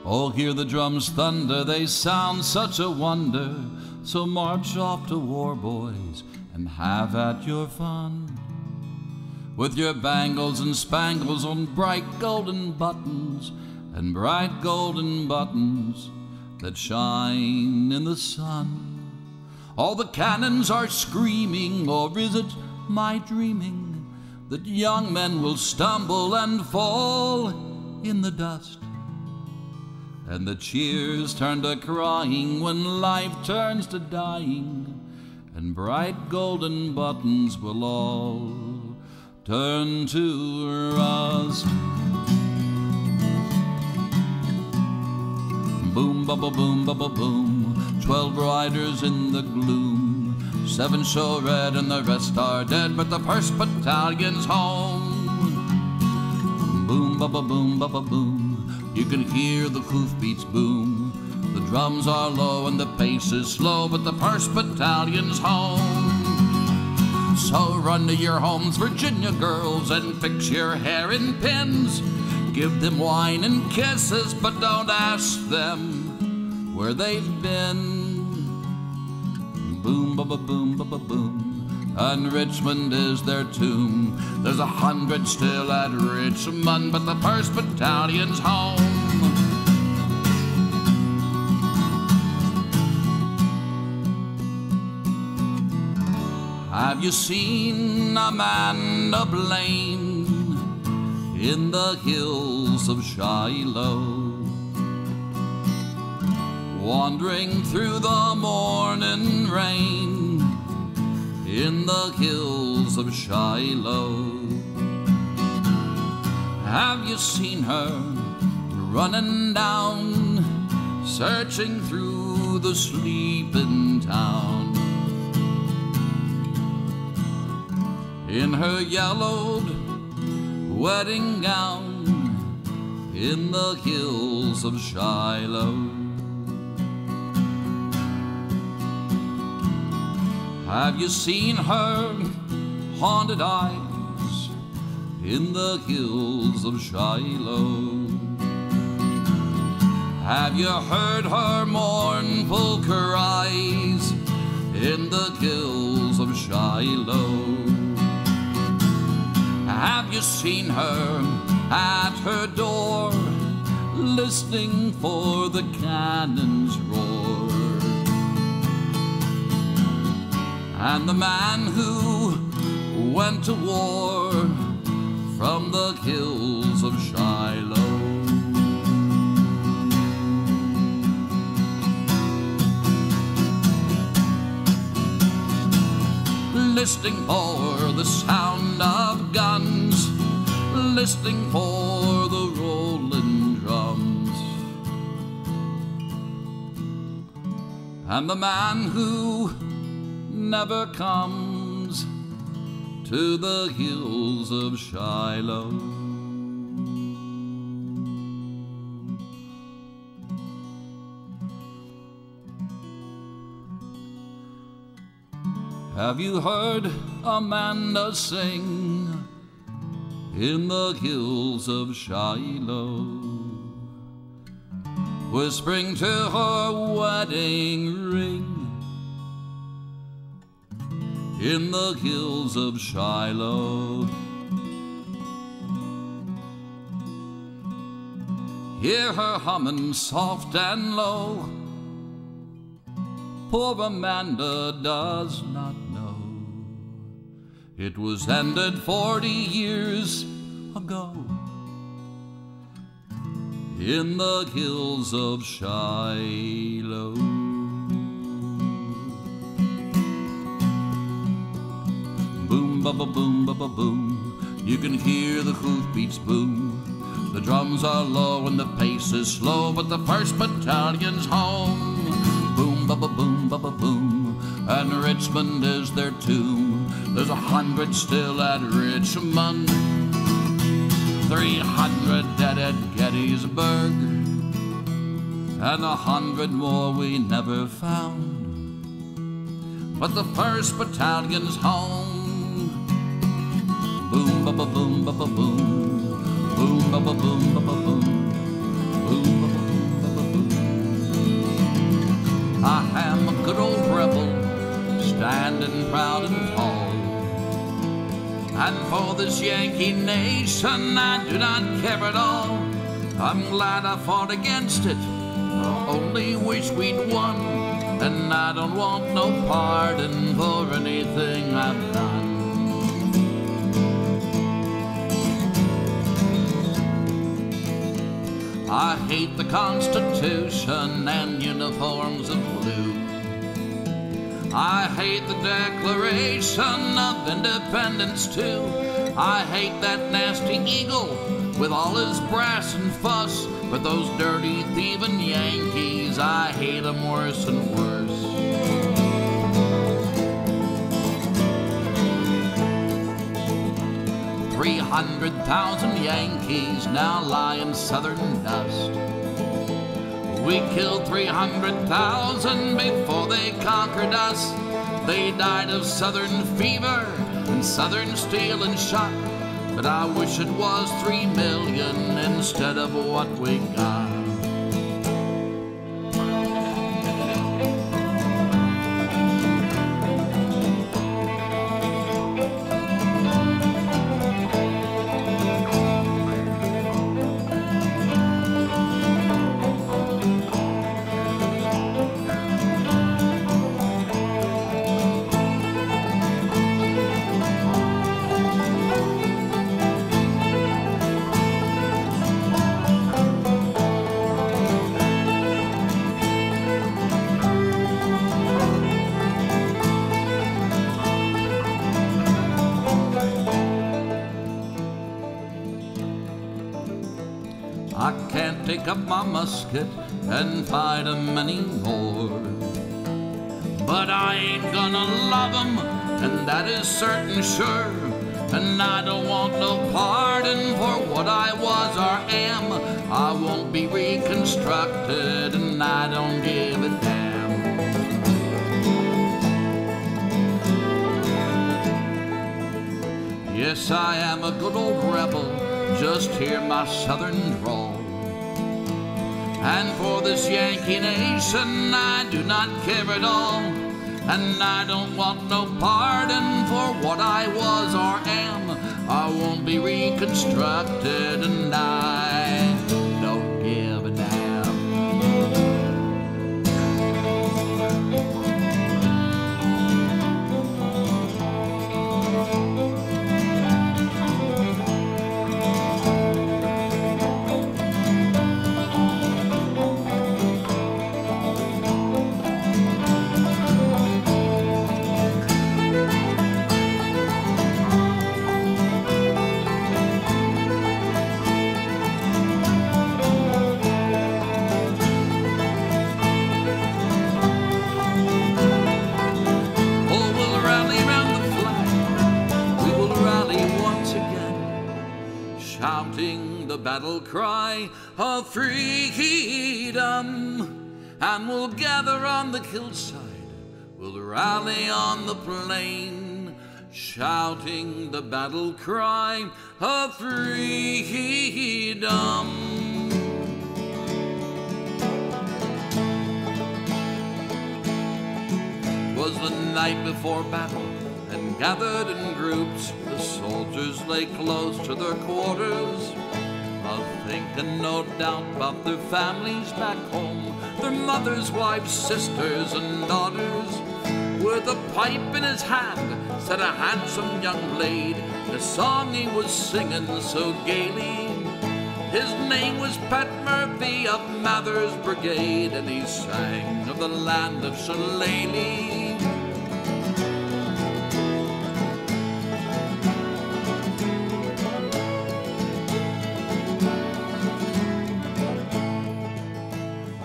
Oh, hear the drums thunder, they sound such a wonder. So march off to war, boys, and have at your fun. With your bangles and spangles on bright golden buttons, and bright golden buttons that shine in the sun. All the cannons are screaming, or is it my dreaming, that young men will stumble and fall in the dust? And the cheers turn to crying when life turns to dying, and bright golden buttons will all turn to rust. Boom, bubba, boom, bubba, boom, 12 riders in the gloom. 7 show red and the rest are dead, but the 1st Battalion's home. Boom, bubba, boom, you can hear the hoofbeats boom. The drums are low and the pace is slow, but the 1st Battalion's home. So run to your homes, Virginia girls, and fix your hair in pins. Give them wine and kisses, but don't ask them where they've been. Boom, bubba, boom, and Richmond is their tomb. There's 100 still at Richmond, but the 1st Battalion's home. Have you seen Amanda Blaine in the hills of Shiloh, wandering through the morning rain in the hills of Shiloh? Have you seen her running down, searching through the sleeping town, in her yellowed wedding gown in the hills of Shiloh? Have you seen her haunted eyes in the hills of Shiloh? Have you heard her mournful cries in the hills of Shiloh? Have you seen her at her door, listening for the cannon's roar? And the man who went to war from the hills of Shiloh. Listening for the sound of guns, listening for the rolling drums. And the man who never comes to the hills of Shiloh. Have you heard Amanda sing in the hills of Shiloh, whispering to her wedding ring in the hills of Shiloh? Hear her humming soft and low. Poor Amanda does not know it was ended 40 years ago in the hills of Shiloh. Boom, bubba, boom, you can hear the hoofbeats boom. The drums are low and the pace is slow, but the 1st Battalion's home. Boom, bubba, boom, and Richmond is their tomb. There's 100 still at Richmond, 300 dead at Gettysburg, and 100 more we never found. But the 1st Battalion's home. Boom, bubba, boom, boom, boom, bubba, boom, boom, boom, boom, boom, bubba, boom. standing proud and tall. And for this Yankee nation I do not care at all. I'm glad I fought against it, I only wish we'd won. And I don't want no pardon for anything I've done. I hate the Constitution and uniforms of blue. I hate the Declaration of Independence too. I hate that nasty eagle with all his brass and fuss. But those dirty thieving Yankees, I hate them worse and worse. $300,000 Yankees now lie in southern dust. We killed 300,000 before they conquered us. They died of southern fever and southern steel and shock. But I wish it was 3 million instead of what we got. I can't take up my musket and fight 'em anymore. But I ain't gonna love 'em, and that is certain sure. And I don't want no pardon for what I was or am. I won't be reconstructed, and I don't give a damn. Yes, I am a good old rebel, just hear my southern drawl. And for this Yankee nation I do not care at all. And I don't want no pardon for what I was or am. I won't be reconstructed, and I don't give a damn. Shouting the battle cry of freedom, and we'll gather on the hillside, we'll rally on the plain, shouting the battle cry of freedom. Was the night before battle, and gathered in groups, the soldiers lay close to their quarters, thinking no doubt about their families back home, their mothers, wives, sisters, and daughters. With a pipe in his hand sat a handsome young blade, the song he was singing so gaily. His name was Pat Murphy of Mather's Brigade, and he sang of the land of Shillelagh.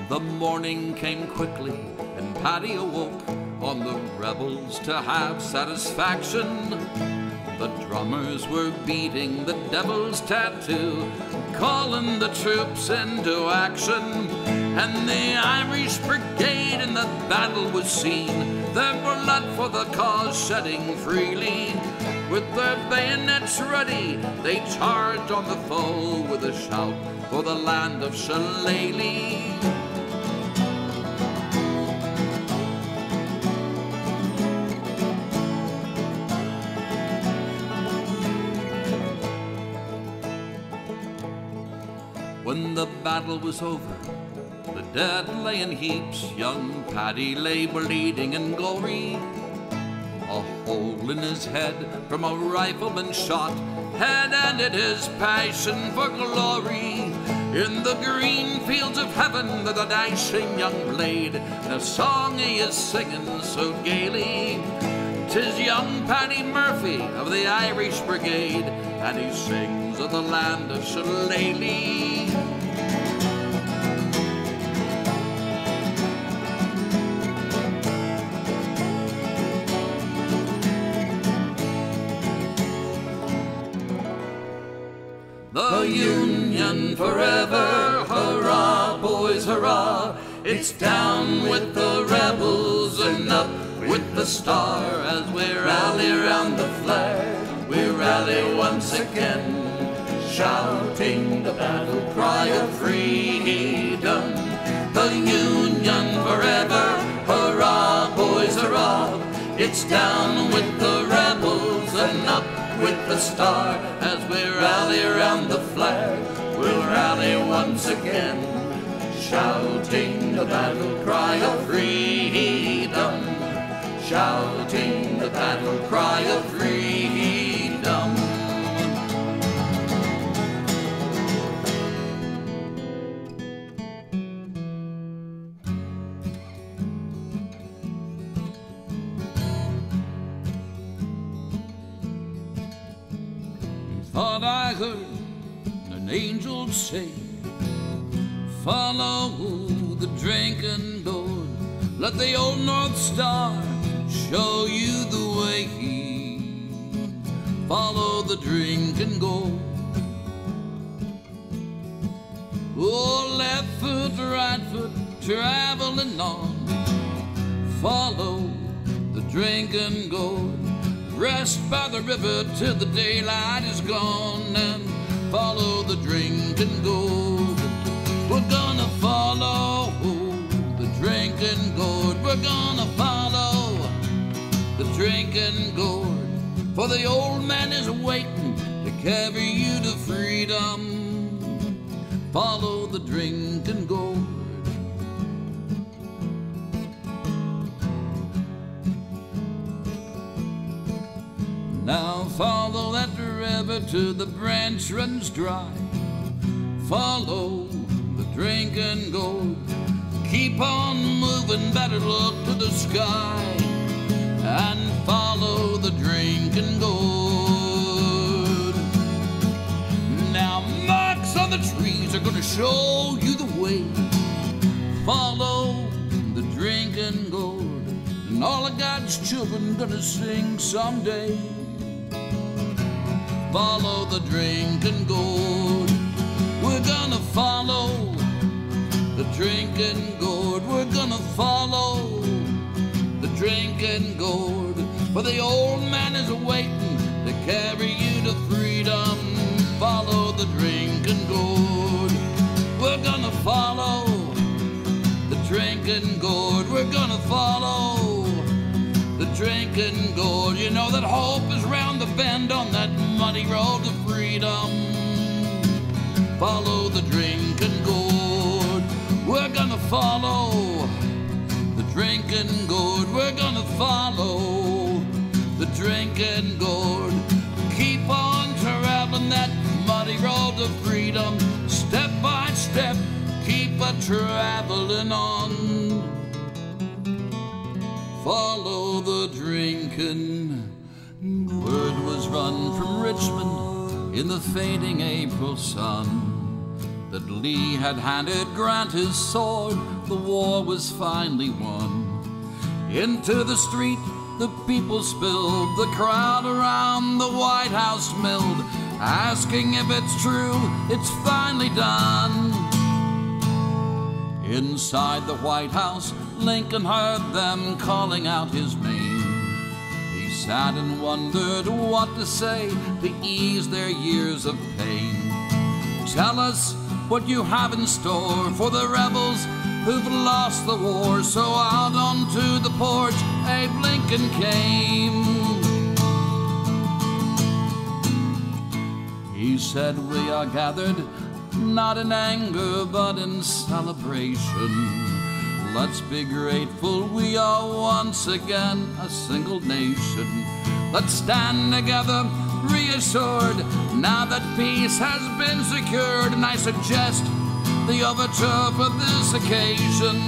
The morning came quickly, and Paddy awoke on the rebels to have satisfaction. The drummers were beating the devil's tattoo, calling the troops into action. And the Irish Brigade in the battle was seen, their blood for the cause shedding freely. With their bayonets ready, they charged on the foe with a shout for the land of Shillelagh. the battle was over, the dead lay in heaps. Young Paddy lay bleeding and gory. A hole in his head from a rifleman's shot had ended his passion for glory. In the green fields of heaven, the dashing young blade, the song he is singing so gaily. 'Tis young Paddy Murphy of the Irish Brigade, and he sings of the land of Shillelagh. The Union forever, hurrah, boys, hurrah. It's down with the rebels and up with the star. As we rally round the flag, we rally once again, shouting the battle cry of freedom. The Union forever, hurrah, boys, hurrah. It's down with the rebels and up with the star. As we rally around the flag, we'll rally once again, shouting the battle cry of freedom, shouting the battle cry of freedom. Thought I heard an angel say, follow the drinking gourd, let the old North Star show you the way. Follow the drinking gourd. Oh, left foot, right foot, traveling on. Follow the drinking gourd. Rest by the river till the daylight is gone, and follow the drinking gourd. We're gonna follow the drinking gourd. We're gonna follow the drinking gourd. For the old man is waiting to carry you to freedom. Follow the drinking gourd. Now follow that river till the branch runs dry. Follow the drinking gourd. Keep on moving, better look to the sky, and follow the drinking gourd. Now marks on the trees are gonna show you the way. Follow the drinking gourd, and all of God's children gonna sing someday. Follow the drinking gourd. We're gonna follow the drinking gourd. We're gonna follow the drinking gourd. For the old man is waiting to carry you to freedom. Follow the drinking gourd. We're gonna follow the drinking gourd. We're gonna follow the drinking gourd. You know that hope is round the bend on that muddy road to freedom. Follow the drinking gourd. We're gonna follow the drinking gourd. We're gonna follow the drinking gourd. Keep on traveling that muddy road to freedom. Step by step, keep a-traveling on. Follow the drinking. Word was run from Richmond in the fading April sun that Lee had handed Grant his sword. The war was finally won. Into the street the people spilled, the crowd around the White House milled, asking if it's true, it's finally done. Inside the White House, Lincoln heard them calling out his name. He sat and wondered what to say to ease their years of pain. Tell us what you have in store for the rebels who've lost the war. So out onto the porch Abe Lincoln came. He said, we are gathered not in anger but in celebration. Let's be grateful we are once again a single nation. Let's stand together, reassured, now that peace has been secured. And I suggest the overture for this occasion.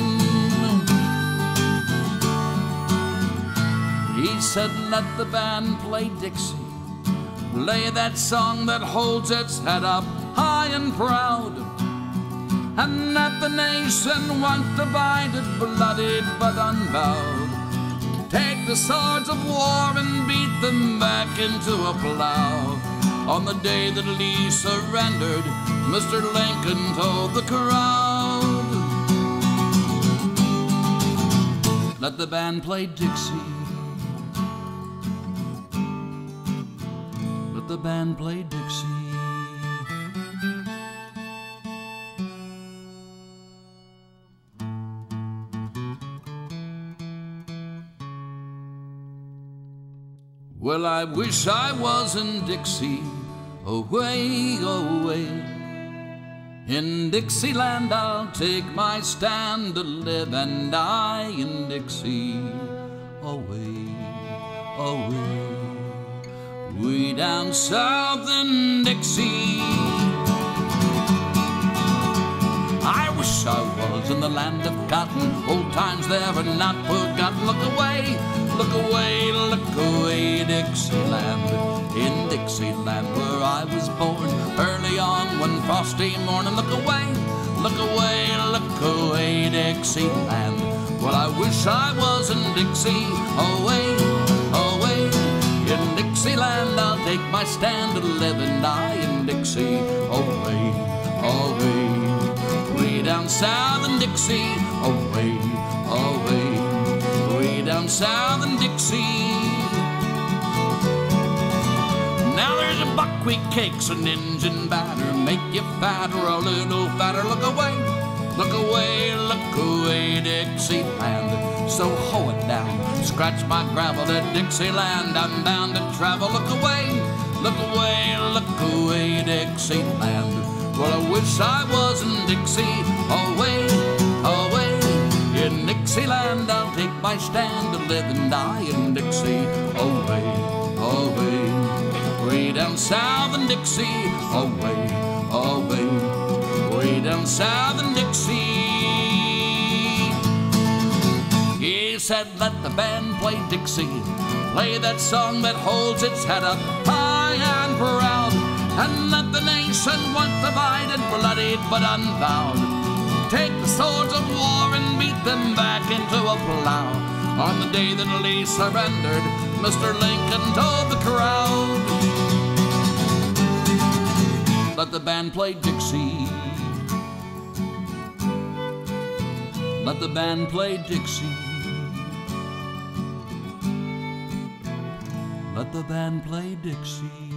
He said, let the band play Dixie, play that song that holds its head up high and proud, and that the nation once divided, bloodied but unbowed. Take the swords of war and beat them back into a plow. On the day that Lee surrendered, Mr. Lincoln told the crowd, let the band play Dixie, let the band play Dixie. Well, I wish I was in Dixie, away, away. In Dixieland I'll take my stand to live and die in Dixie, away, away. Way down south in Dixie, I wish I was in the land of cotton, old times there and not forgotten. Look away, look away, look away, Dixieland. In Dixieland where I was born, early on one frosty morning. Look away, look away, look away, Dixieland. Well, I wish I was in Dixie, away, away. In Dixieland I'll take my stand to live and die in Dixie, away, away. Way down south in Dixie, away, away. Way down south in Dixie. Now there's a buckwheat cakes and Injun batter, make you fatter, a little fatter. Look away, look away, look away, Dixieland. So hoe it down, scratch my gravel to Dixieland. I'm bound to travel. Look away, look away, look away, Dixieland. Well, I wish I was in Dixie, away, away. In Dixieland I'll take my stand to live and die in Dixie, away, away. Way down south in Dixie, away, away. Way down south in Dixie. He said, let the band play Dixie, play that song that holds its head up high and proud, and let the nation once divided, bloodied but unbowed, take the swords of war and beat them back into a plow. On the day that Lee surrendered, Mr. Lincoln told the crowd, let the band play Dixie, let the band play Dixie, let the band play Dixie.